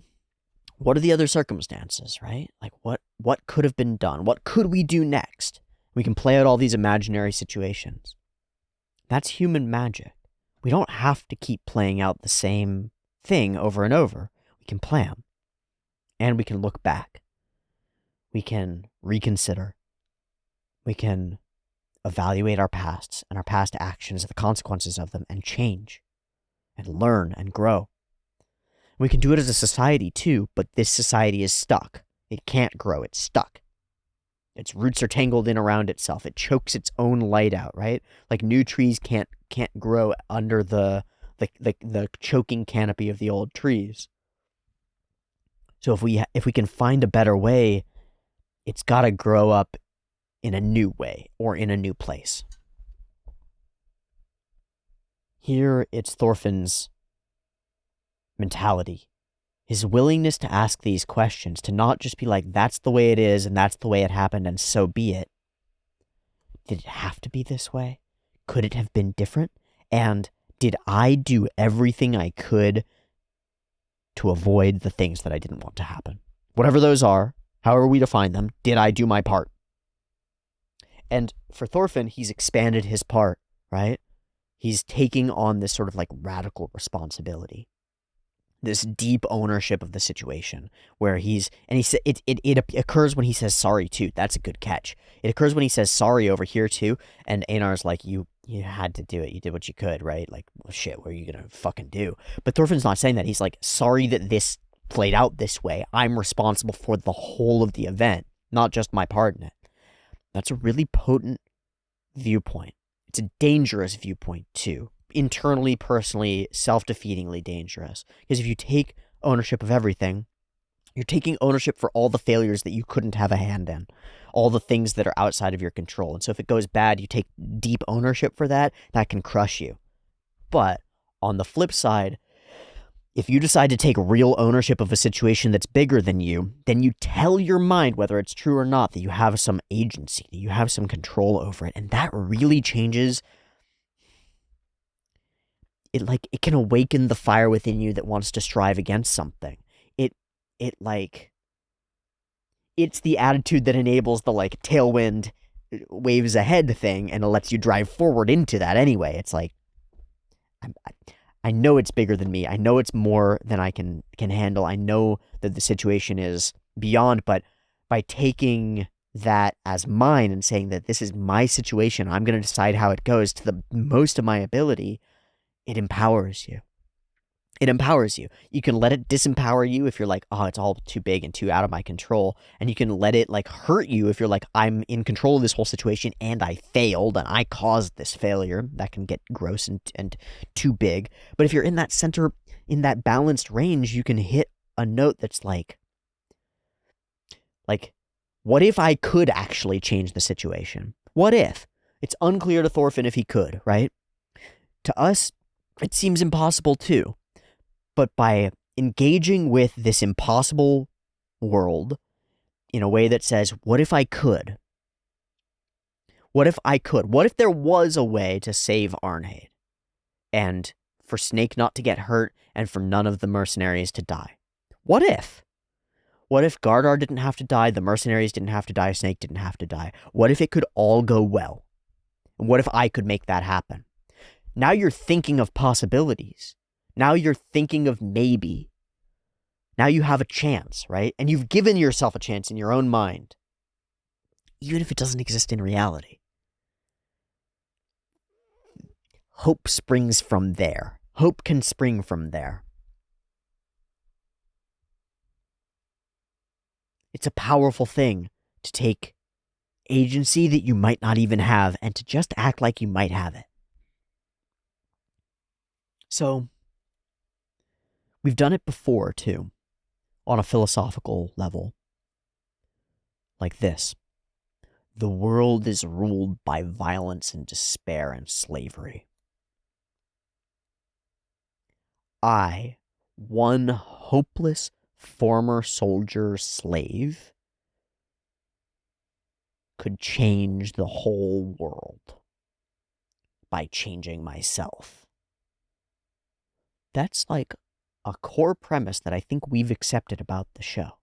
what are the other circumstances, right? Like what could have been done? What could we do next? We can play out all these imaginary situations. That's human magic. We don't have to keep playing out the same thing over and over. We can plan. And we can look back. We can reconsider. We can evaluate our pasts and our past actions, the consequences of them, and change. And learn and grow. We can do it as a society too, but this society is stuck. It can't grow. It's stuck. Its roots are tangled in around itself. It chokes its own light out, right? Like new trees can't grow under the choking canopy of the old trees. So if we can find a better way, it's got to grow up in a new way or in a new place. Here it's Thorfinn's mentality, his willingness to ask these questions, to not just be like, that's the way it is and that's the way it happened and so be it. Did it have to be this way? Could it have been different? And did I do everything I could to avoid the things that I didn't want to happen? Whatever those are, however we define them, did I do my part? And for Thorfinn, he's expanded his part, right? He's taking on this sort of like radical responsibility. This deep ownership of the situation where it occurs when he says sorry too. That's a good catch. It occurs when he says sorry over here too. And Einar's like, you had to do it. You did what you could, right? Like, well, shit, what are you going to fucking do? But Thorfinn's not saying that. He's like, sorry that this played out this way. I'm responsible for the whole of the event, not just my part in it. That's a really potent viewpoint. It's a dangerous viewpoint too. Internally, personally, self-defeatingly dangerous. Because if you take ownership of everything, you're taking ownership for all the failures that you couldn't have a hand in, all the things that are outside of your control. And so if it goes bad, you take deep ownership for that, that can crush you. But on the flip side, if you decide to take real ownership of a situation that's bigger than you, then you tell your mind, whether it's true or not, that you have some agency, that you have some control over it. And that really changes. It can awaken the fire within you that wants to strive against something. It's the attitude that enables the like tailwind waves ahead thing, and it lets you drive forward into that anyway. It's like, I know it's bigger than me. I know it's more than I can handle. I know that the situation is beyond, but by taking that as mine and saying that this is my situation, I'm going to decide how it goes to the most of my ability, it empowers you. It empowers you. You can let it disempower you if you're like, oh, it's all too big and too out of my control. And you can let it like hurt you if you're like, I'm in control of this whole situation and I failed and I caused this failure. That can get gross and too big. But if you're in that center, in that balanced range, you can hit a note that's like, what if I could actually change the situation? What if? It's unclear to Thorfinn if he could, right? To us, it seems impossible too. But by engaging with this impossible world in a way that says, what if I could? What if I could? What if there was a way to save Arnheid? And for Snake not to get hurt and for none of the mercenaries to die? What if? What if Gardar didn't have to die, the mercenaries didn't have to die, Snake didn't have to die? What if it could all go well? And what if I could make that happen? Now you're thinking of possibilities. Now you're thinking of maybe. Now you have a chance, right? And you've given yourself a chance in your own mind, even if it doesn't exist in reality. Hope springs from there. Hope can spring from there. It's a powerful thing to take agency that you might not even have and to just act like you might have it. So, we've done it before, too, on a philosophical level. Like this. The world is ruled by violence and despair and slavery. I, one hopeless former soldier slave, could change the whole world by changing myself. That's like a core premise that I think we've accepted about the show.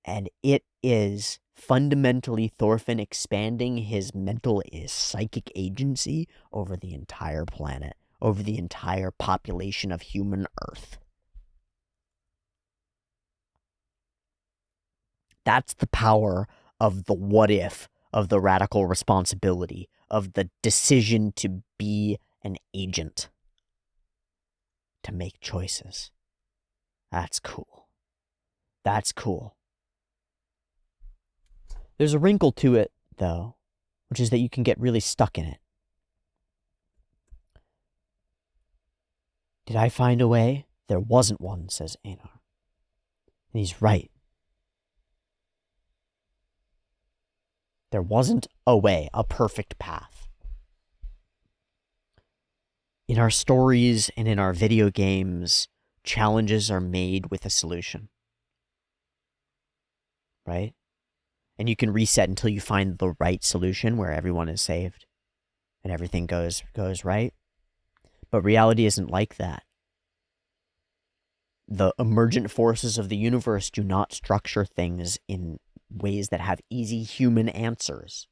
And it is fundamentally Thorfinn expanding his mental, his psychic agency over the entire planet, over the entire population of human Earth. That's the power of the what if, of the radical responsibility, of the decision to be an agent, to make choices. That's cool. That's cool. There's a wrinkle to it, though, which is that you can get really stuck in it. Did I find a way? There wasn't one, says Einar. And he's right. There wasn't a way, a perfect path. In our stories and in our video games, challenges are made with a solution. Right? And you can reset until you find the right solution where everyone is saved and everything goes right. But reality isn't like that. The emergent forces of the universe do not structure things in ways that have easy human answers.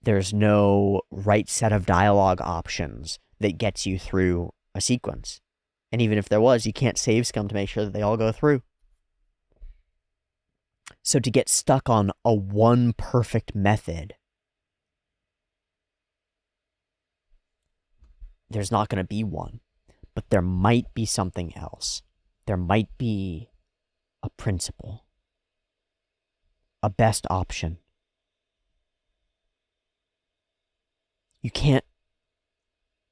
There's no right set of dialogue options that gets you through a sequence. And even if there was, you can't save scum to make sure that they all go through. So to get stuck on a one perfect method, there's not going to be one. But there might be something else. There might be a principle. A best option. You can't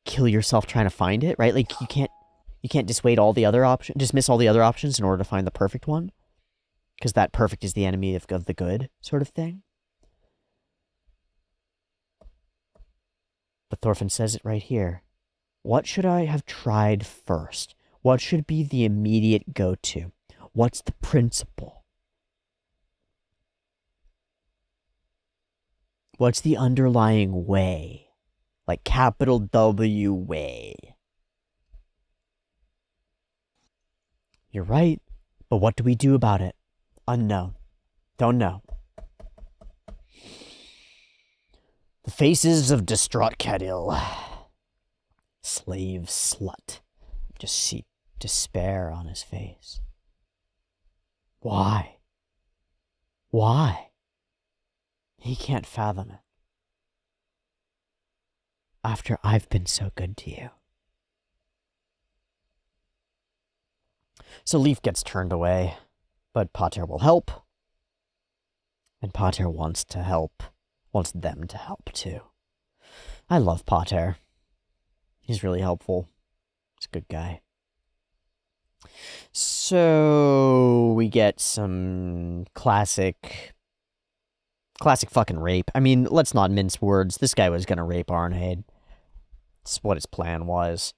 kill yourself trying to find it, right? Like you can't dissuade all the other options, dismiss all the other options in order to find the perfect one. Because that perfect is the enemy of the good, sort of thing. But Thorfinn says it right here. What should I have tried first? What should be the immediate go-to? What's the principle? What's the underlying way? Like capital W way. You're right, but what do we do about it? Unknown. Don't know. The faces of distraught Ketil. Slave slut. Just see despair on his face. Why? Why? He can't fathom it. After I've been so good to you. So Leif gets turned away, but Pater will help. And Pater wants to help. Wants them to help, too. I love Pater. He's really helpful. He's a good guy. So we get some classic fucking rape. I mean, let's not mince words. This guy was gonna rape Arnheid. That's what his plan was.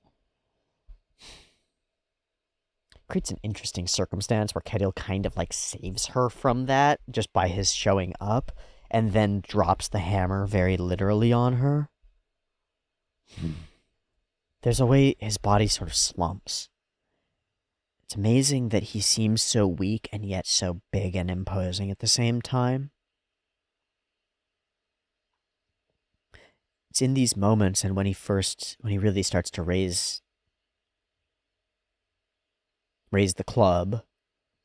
Creates an interesting circumstance where Ketil kind of like saves her from that just by his showing up and then drops the hammer very literally on her. There's a way his body sort of slumps. It's amazing that he seems so weak and yet so big and imposing at the same time. It's in these moments, and when he really starts to raise the club,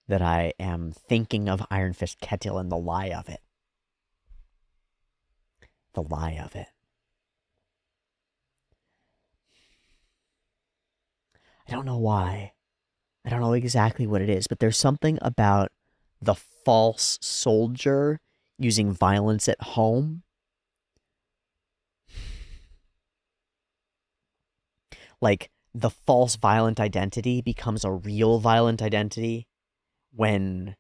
that I am thinking of Iron Fist Ketil and the lie of it. The lie of it. I don't know why. I don't know exactly what it is, but there's something about the false soldier using violence at home. Like, the false violent identity becomes a real violent identity when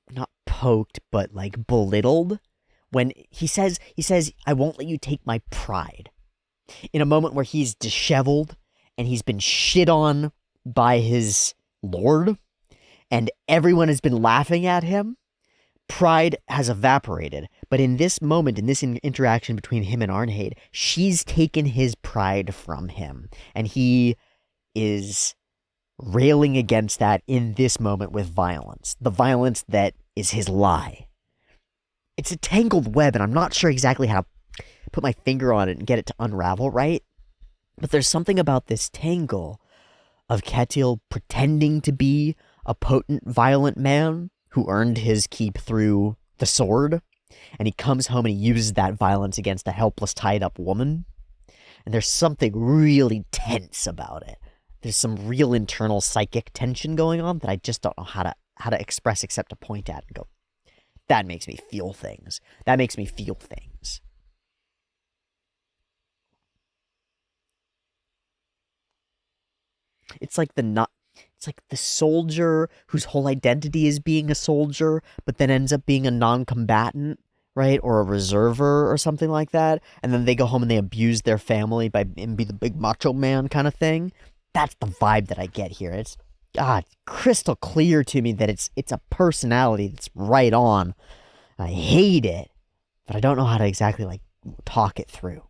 not poked, but like belittled. When he says, I won't let you take my pride. In a moment where he's disheveled and he's been shit on by his lord and everyone has been laughing at him, pride has evaporated. But in this moment, in this interaction between him and Arnheid, she's taken his pride from him. And he is railing against that in this moment with violence. The violence that is his lie. It's a tangled web, and I'm not sure exactly how to put my finger on it and get it to unravel right. But there's something about this tangle of Ketil pretending to be a potent, violent man who earned his keep through the sword, and he comes home and he uses that violence against a helpless, tied-up woman. And there's something really tense about it. There's some real internal psychic tension going on that I just don't know how to express except to point at and go, that makes me feel things. That makes me feel things. It's like the soldier whose whole identity is being a soldier, but then ends up being a non-combatant, right? Or a reserver or something like that. And then they go home and they abuse their family and be the big macho man kind of thing. That's the vibe that I get here. It's crystal clear to me that it's a personality that's right on. I hate it, but I don't know how to exactly talk it through.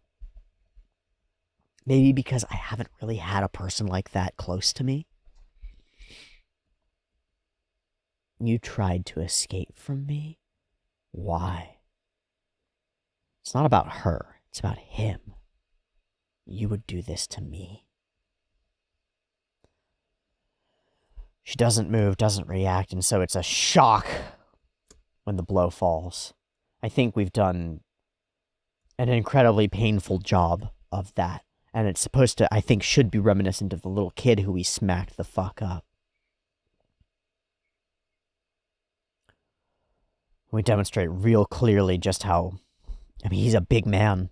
Maybe because I haven't really had a person like that close to me. You tried to escape from me? Why? It's not about her. It's about him. You would do this to me. She doesn't move, doesn't react, and so it's a shock when the blow falls. I think we've done an incredibly painful job of that. And it's supposed to, I think, should be reminiscent of the little kid who we smacked the fuck up. We demonstrate real clearly just how, he's a big man.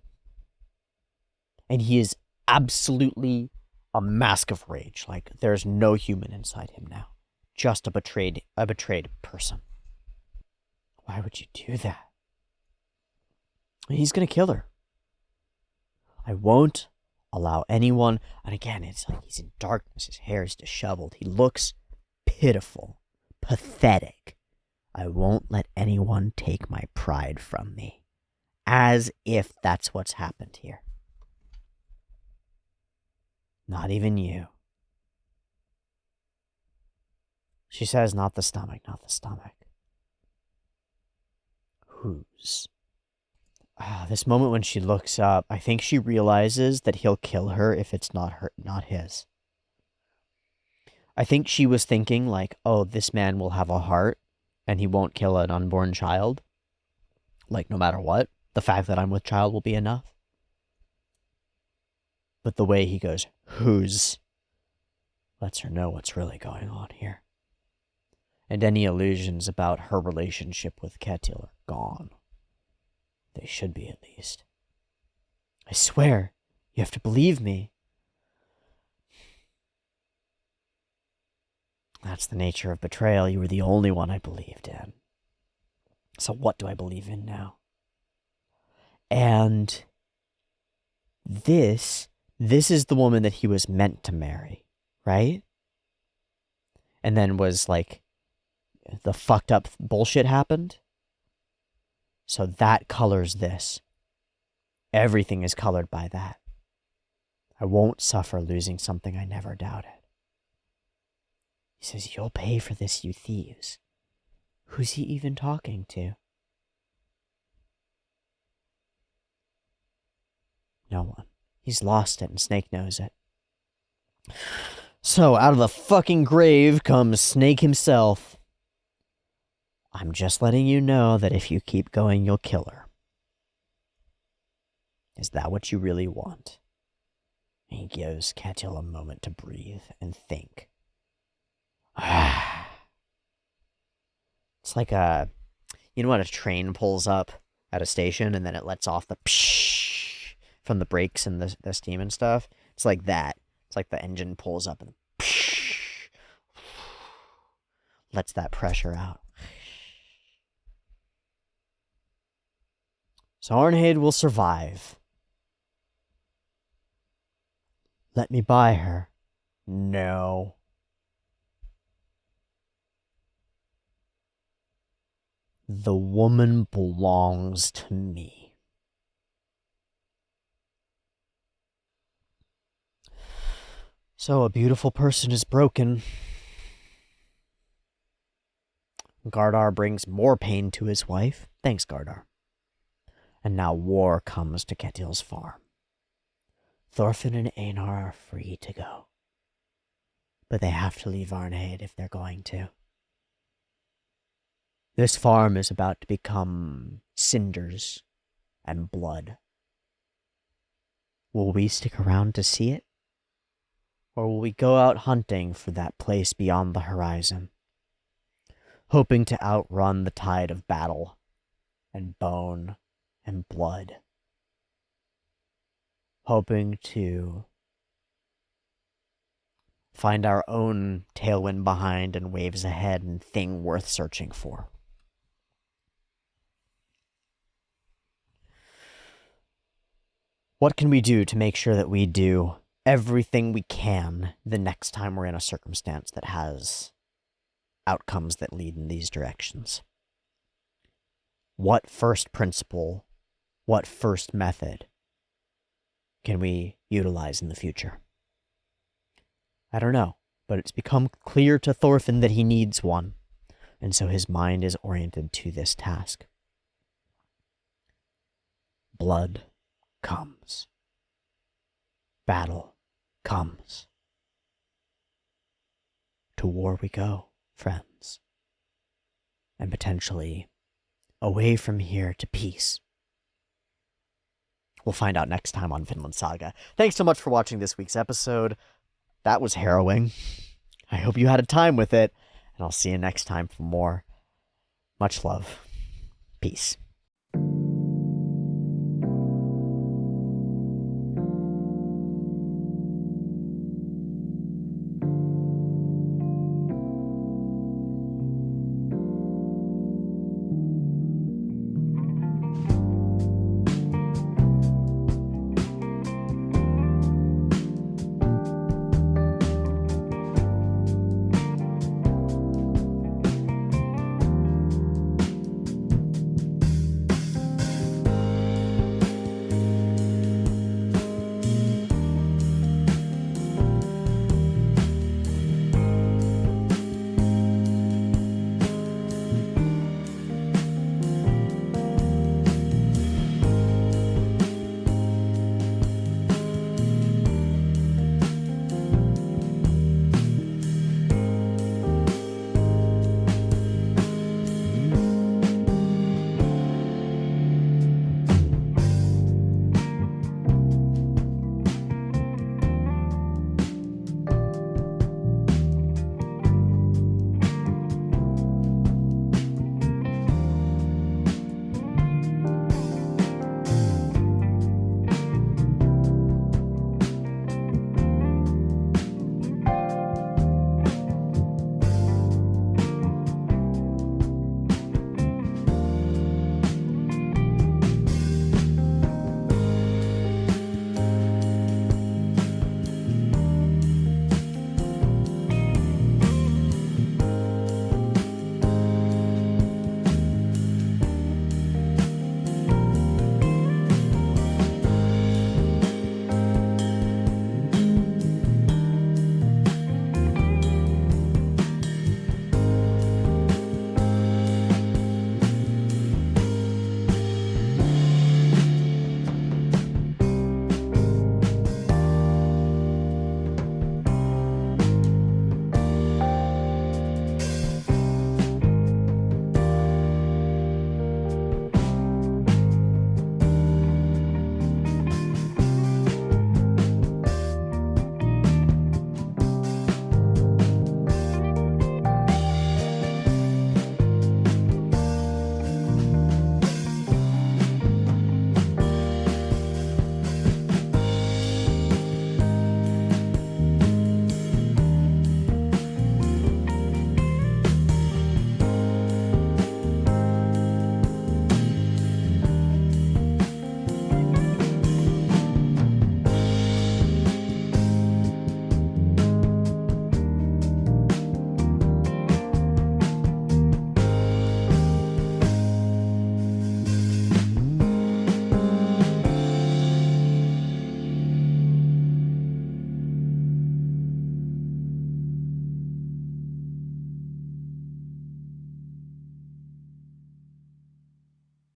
And he is absolutely a mask of rage. Like, there's no human inside him now. Just a betrayed person. Why would you do that? He's gonna kill her. I won't allow anyone, and again, it's like he's in darkness, his hair is disheveled, he looks pitiful, pathetic. I won't let anyone take my pride from me. As if that's what's happened here. Not even you. She says, not the stomach, not the stomach. Whose? This moment when she looks up, I think she realizes that he'll kill her if it's not his. I think she was thinking like, oh, this man will have a heart and he won't kill an unborn child. Like, no matter what, the fact that I'm with child will be enough. But the way he goes, whose, lets her know what's really going on here. And any illusions about her relationship with Ketil are gone. They should be, at least. I swear, you have to believe me. That's the nature of betrayal. You were the only one I believed in. So what do I believe in now? And this is the woman that he was meant to marry, right? And then was like, the fucked up bullshit happened. So that colors this. Everything is colored by that. I won't suffer losing something I never doubted. He says, you'll pay for this, you thieves. Who's he even talking to? No one. He's lost it, and Snake knows it. So, out of the fucking grave comes Snake himself. I'm just letting you know that if you keep going, you'll kill her. Is that what you really want? He gives Ketil a moment to breathe and think. It's like you know when a train pulls up at a station and then it lets off the psh from the brakes and the steam and stuff? It's like that. It's like the engine pulls up and psh lets that pressure out. So Arnheid will survive. Let me buy her. No. The woman belongs to me. So a beautiful person is broken. Gardar brings more pain to his wife. Thanks, Gardar. And now war comes to Ketil's farm. Thorfinn and Einar are free to go. But they have to leave Arnheid if they're going to. This farm is about to become cinders and blood. Will we stick around to see it? Or will we go out hunting for that place beyond the horizon, hoping to outrun the tide of battle and bone and blood, hoping to find our own tailwind behind and waves ahead and thing worth searching for? What can we do to make sure that we do everything we can the next time we're in a circumstance that has outcomes that lead in these directions? What first principle, what first method can we utilize in the future? I don't know, but it's become clear to Thorfinn that he needs one, and so his mind is oriented to this task. Blood comes. Battle comes. To war we go, friends. And potentially away from here to peace. We'll find out next time on Vinland Saga. Thanks so much for watching this week's episode. That was harrowing. I hope you had a time with it, and I'll see you next time for more. Much love. Peace.